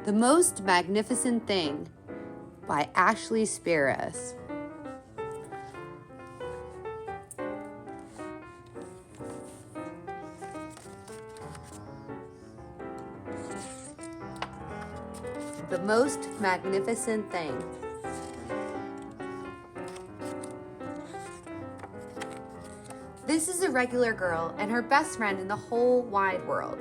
The Most Magnificent Thing by Ashley Spears. The Most Magnificent Thing. This is a regular girl and her best friend in the whole wide world.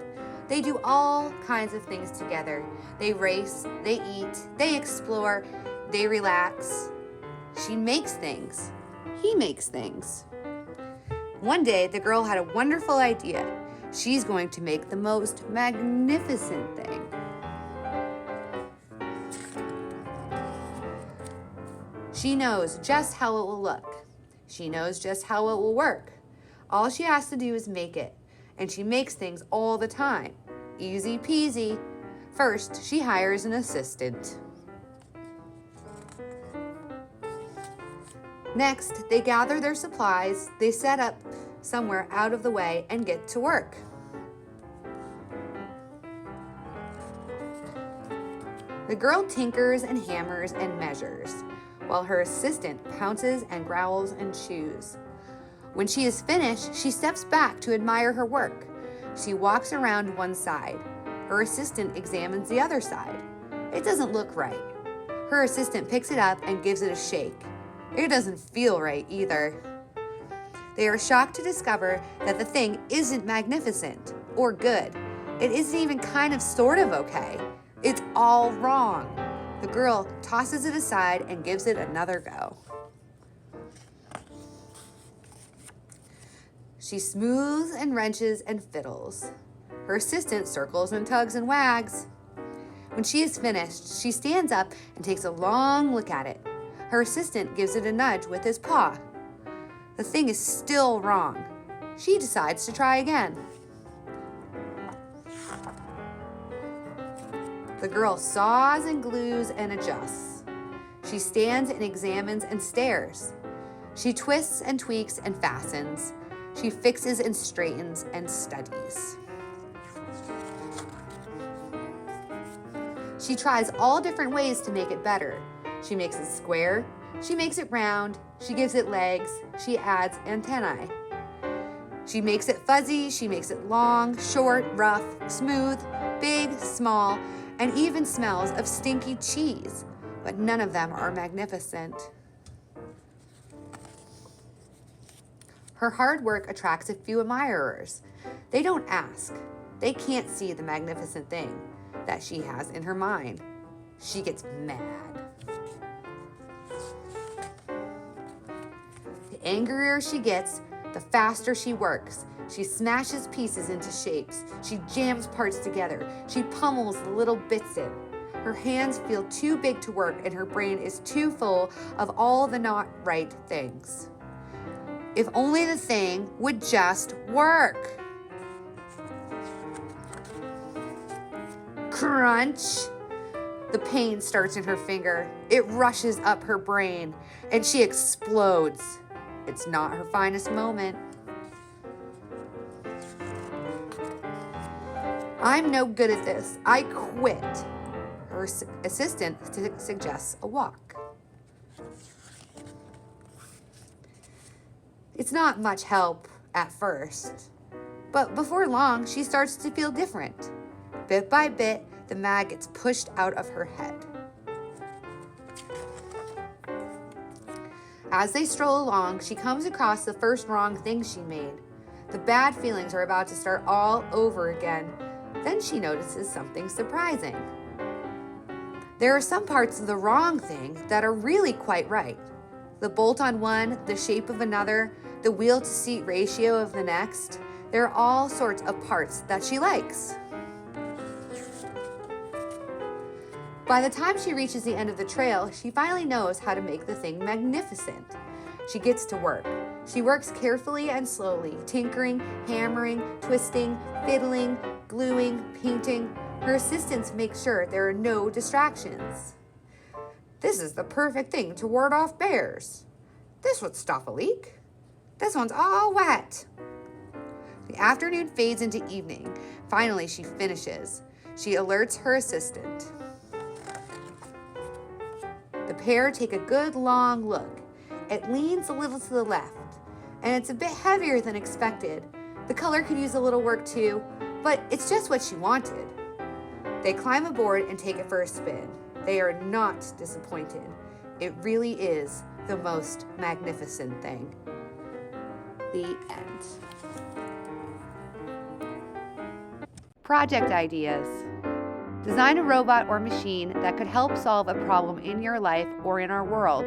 They do all kinds of things together. They race, they eat, they explore, they relax. She makes things. He makes things. One day, the girl had a wonderful idea. She's going to make the most magnificent thing. She knows just how it will look. She knows just how it will work. All she has to do is make it. And she makes things all the time. Easy peasy. First, she hires an assistant. Next, they gather their supplies, they set up somewhere out of the way and get to work. The girl tinkers and hammers and measures, while her assistant pounces and growls and chews. When she is finished, she steps back to admire her work. She walks around one side. Her assistant examines the other side. It doesn't look right. Her assistant picks it up and gives it a shake. It doesn't feel right either. They are shocked to discover that the thing isn't magnificent or good. It isn't even kind of sort of okay. It's all wrong. The girl tosses it aside and gives it another go. She smooths and wrenches and fiddles. Her assistant circles and tugs and wags. When she is finished, she stands up and takes a long look at it. Her assistant gives it a nudge with his paw. The thing is still wrong. She decides to try again. The girl saws and glues and adjusts. She stands and examines and stares. She twists and tweaks and fastens. She fixes and straightens and studies. She tries all different ways to make it better. She makes it square, she makes it round, she gives it legs, she adds antennae. She makes it fuzzy, she makes it long, short, rough, smooth, big, small, and even smells of stinky cheese, but none of them are magnificent. Her hard work attracts a few admirers. They don't ask. They can't see the magnificent thing that she has in her mind. She gets mad. The angrier she gets, the faster she works. She smashes pieces into shapes. She jams parts together. She pummels the little bits in. Her hands feel too big to work and her brain is too full of all the not right things. If only the thing would just work. Crunch. The pain starts in her finger. It rushes up her brain and she explodes. It's not her finest moment. I'm no good at this. I quit. Her assistant suggests a walk. It's not much help at first, but before long, she starts to feel different. Bit by bit, the mag gets pushed out of her head. As they stroll along, she comes across the first wrong thing she made. The bad feelings are about to start all over again. Then she notices something surprising. There are some parts of the wrong thing that are really quite right. The bolt on one, the shape of another, the wheel to seat ratio of the next. There are all sorts of parts that she likes. By the time she reaches the end of the trail, she finally knows how to make the thing magnificent. She gets to work. She works carefully and slowly, tinkering, hammering, twisting, fiddling, gluing, painting. Her assistants make sure there are no distractions. This is the perfect thing to ward off bears. This would stop a leak. This one's all wet. The afternoon fades into evening. Finally, she finishes. She alerts her assistant. Prepare to take a good long look. It leans a little to the left, and it's a bit heavier than expected. The color could use a little work too, but it's just what she wanted. They climb aboard and take it for a spin. They are not disappointed. It really is the most magnificent thing. The end. Project ideas. Design a robot or machine that could help solve a problem in your life or in our world.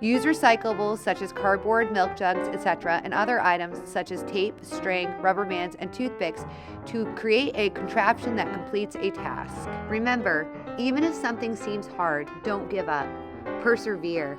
Use recyclables such as cardboard, milk jugs, etc., and other items such as tape, string, rubber bands, and toothpicks to create a contraption that completes a task. Remember, even if something seems hard, don't give up. Persevere.